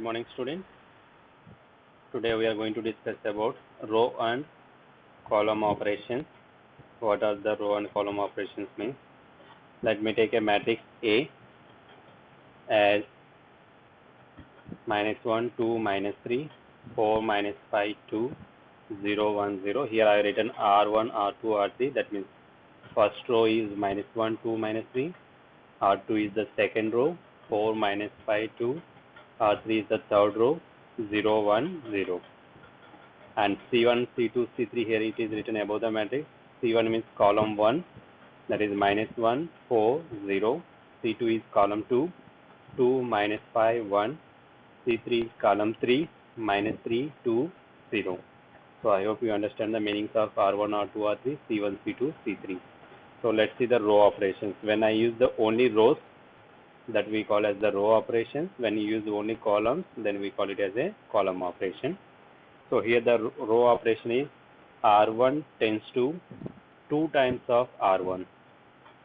morning, students. Today we are going to discuss about row and column operations. What are the row and column operations means? Let me take a matrix A as -1, 2, -3, 4, -5, 2, 0, 1, 0. Here I have written R1, R2, R3. That means first row is -1, 2, -3. R2 is the second row. 4, -5, 2. R3 is the third row. 0, 1, 0. And C1, C2, C3, here it is written above the matrix. C1 means column 1, that is -1, 4, 0. C2 is column 2, 2, -5, 1. C3 is column 3, -3, 2, 0. So I hope you understand the meanings of R1, R2, R3, C1, C2, C3. So let's see the row operations. When I use the only rows, that we call as the row operations. When you use only columns, then we call it as a column operation. So here the row operation is R1 tends to 2 times of R1.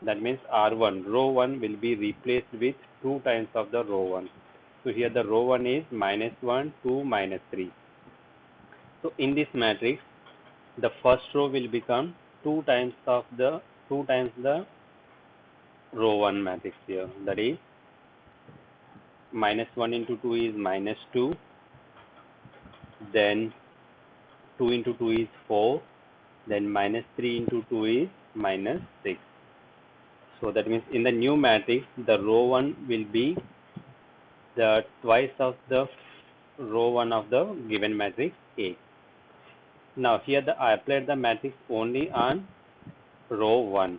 That means R1, row 1 will be replaced with 2 times of the row 1. So here the row 1 is -1, 2, -3. So in this matrix, the first row will become 2 times the row 1 matrix here. That is -1 into 2 is -2. Then 2 into 2 is 4. Then -3 into 2 is -6. So that means in the new matrix, the row 1 will be the twice of the row 1 of the given matrix A. Now here I applied the matrix only on row 1.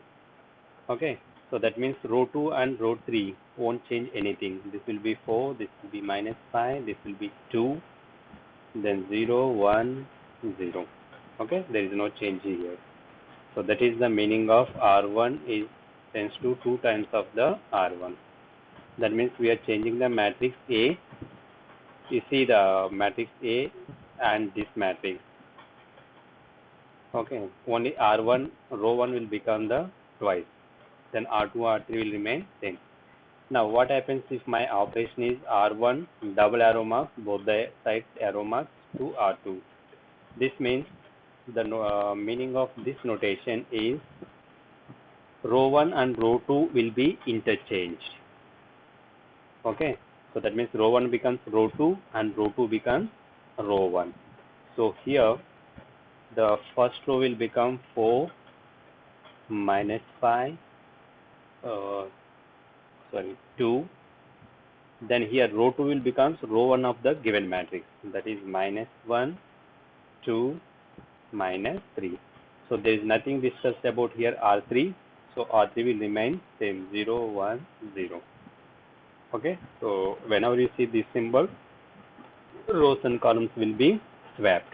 Okay. So that means row 2 and row 3 won't change anything. This will be 4, this will be -5, this will be 2, then 0, 1, 0. Okay, there is no change here. So that is the meaning of R1 is tends to 2 times of the R1. That means we are changing the matrix A. You see the matrix A and this matrix. Okay, only R1, row 1 will become the twice. Then R2, R3 will remain same. Now what happens if my operation is R1 double arrow marks, both the sides arrow marks to R2. This means the meaning of this notation is row 1 and row 2 will be interchanged. Okay, so that means row 1 becomes row 2 and row 2 becomes row 1. So here the first row will become 4 -5 2. Then here row 2 will becomes row 1 of the given matrix, that is -1, 2, -3. So there is nothing discussed about here R3. So R3 will remain same, 0, 1, 0. Okay, so whenever you see this symbol, rows and columns will be swapped.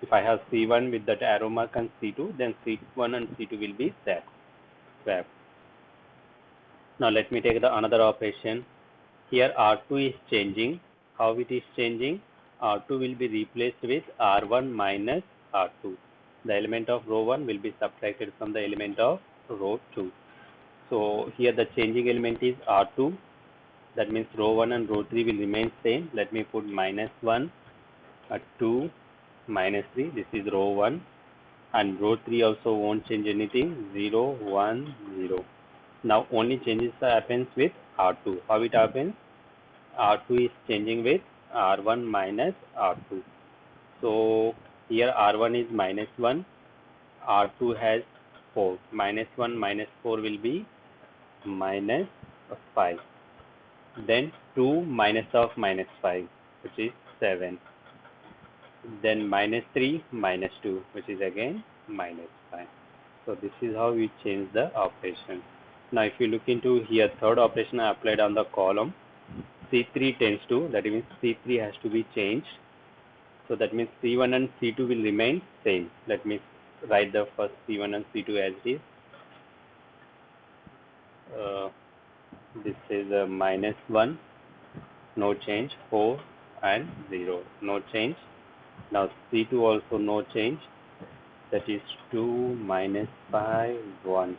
If I have C1 with that arrow mark and C2, then C1 and C2 will be swapped. Now let me take the another operation. Here R2 is changing. How it is changing? R2 will be replaced with R1 minus R2. The element of row 1 will be subtracted from the element of row 2. So here the changing element is R2. That means row 1 and row 3 will remain same. Let me put -1, 2, -3. This is row 1. And row 3 also won't change anything. 0, 1, 0. Now only changes happens with R2. How it happens? R2 is changing with R1 minus R2. So here R1 is -1. R2 has 4. -1 minus 4 will be -5. Then 2 minus of -5, which is 7. Then -3 minus 2, which is again -5. So this is how we change the operation. Now if you look into here, third operation I applied on the column. C3 tends to, that means C3 has to be changed. So that means C1 and C2 will remain same. Let me write the first C1 and C2 as it is. This is -1, no change, 4 and 0, no change. Now C2 also no change, that is 2, -5, 1.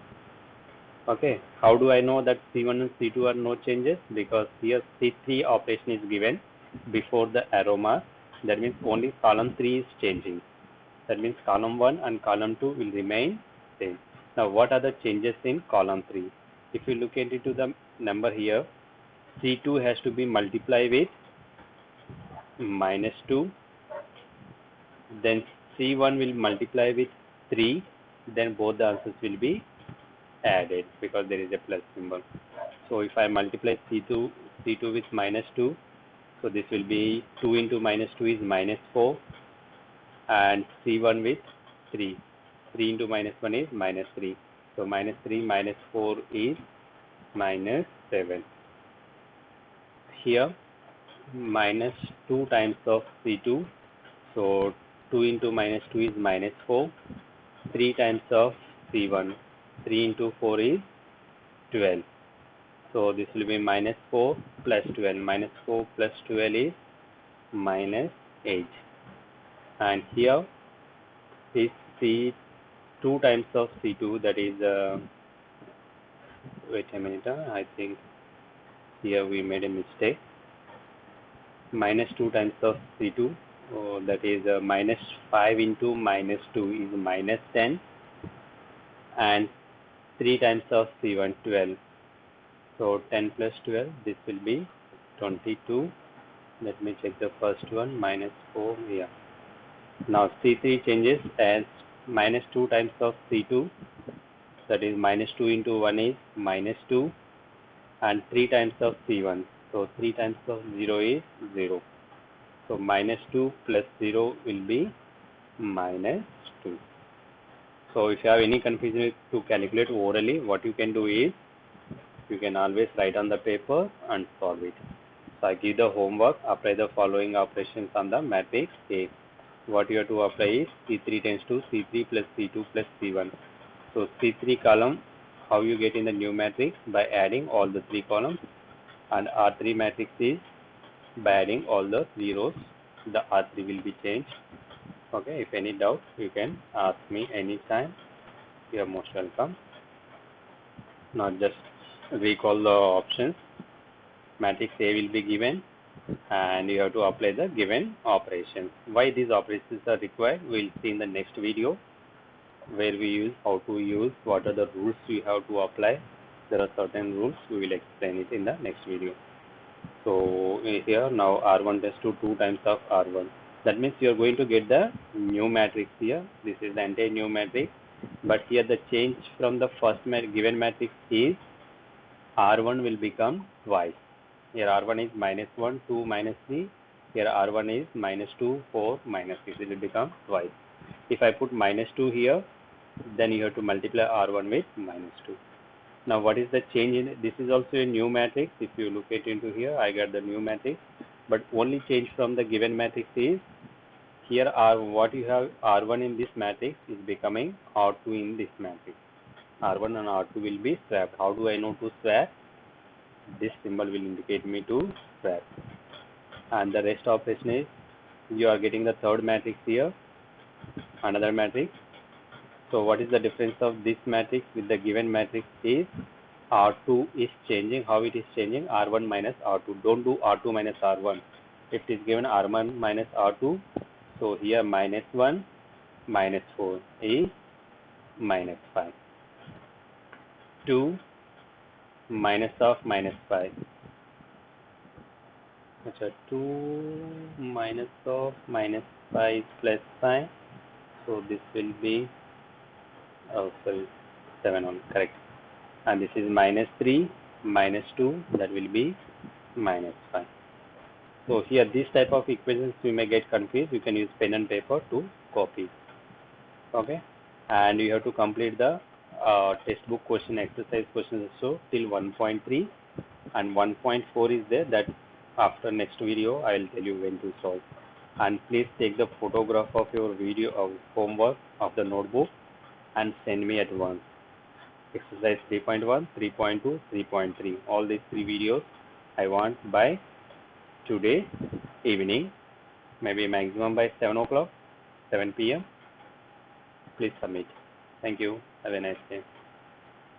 Okay, how do I know that C1 and C2 are no changes? Because here C3 operation is given. before the arrow mark. That means only column 3 is changing. That means column 1 and column 2 will remain same. Now what are the changes in column 3? If you look into the number here, C2 has to be multiplied with -2, then C1 will multiply with 3, then both the answers will be added because there is a plus symbol. So if I multiply C2 with -2, so this will be 2 into -2 is -4, and C1 with 3. 3 into -1 is -3. So -3 -4 is -7. Here -2 times of C2. So 2 into -2 is -4. 3 times of C1. 3 into 4 is 12. So this will be -4 plus 12. -4 plus 12 is -8. And here is C2 times of C2, that is, wait a minute, I think here we made a mistake. -2 times of C2, that is -5 into -2 is -10, and 3 times of C1, 12. So 10 plus 12, this will be 22. Let me check the first one, -4, yeah. Now C3 changes as -2 times of C2, that is -2 into 1 is -2, and 3 times of C1. So 3 times of 0 is 0. So -2 plus 0 will be -2. So if you have any confusion to calculate orally, what you can do is, you can always write on the paper and solve it. So I give the homework, apply the following operations on the matrix A. What you have to apply is C3 tends to C3 plus C2 plus C1. So C3 column, how you get in the new matrix? By adding all the 3 columns, and R3 matrix is by adding all the 3 rows. The R3 will be changed. Okay, if any doubt, you can ask me anytime. You are most welcome. Now just recall the options. Matrix A will be given, and you have to apply the given operations. Why these operations are required, we'll see in the next video, where we use, how to use, what are the rules we have to apply. There are certain rules, we will explain it in the next video. So here now R1 tends to 2 times of R1. That means you are going to get the new matrix here. This is the entire new matrix. But here the change from the first given matrix is R1 will become twice. Here R1 is -1, 2, -3. Here R1 is -2, 4, -6. It will become twice. If I put -2 here, then you have to multiply R1 with -2. Now what is the change in it? This is also a new matrix. If you look at into here, I got the new matrix. But only change from the given matrix is, here what you have R1 in this matrix is becoming R2 in this matrix. R1 and R2 will be swapped. How do I know to swap? This symbol will indicate me to swap. And the rest operation is, you are getting the third matrix here, another matrix. So what is the difference of this matrix with the given matrix is, R2 is changing. How it is changing? R1 minus R2. Don't do R2 minus R1. If it is given R1 minus R2, so here -1, -4 is -5. 2 minus of -5. 2 minus of -5 plus 5. So this will be, oh sorry, 7 on, correct. And this is -3, -2, that will be -5. So here this type of equations you may get confused. You can use pen and paper to copy. Okay, and you have to complete the textbook question, exercise questions also till 1.3, and 1.4 is there. That after next video I will tell you when to solve. And please take the photograph of your video of homework of the notebook and send me at once. Exercise 3.1, 3.2, 3.3. All these 3 videos I want by today evening, maybe maximum by 7 o'clock, 7 p.m. Please submit. Thank you. Have a nice day.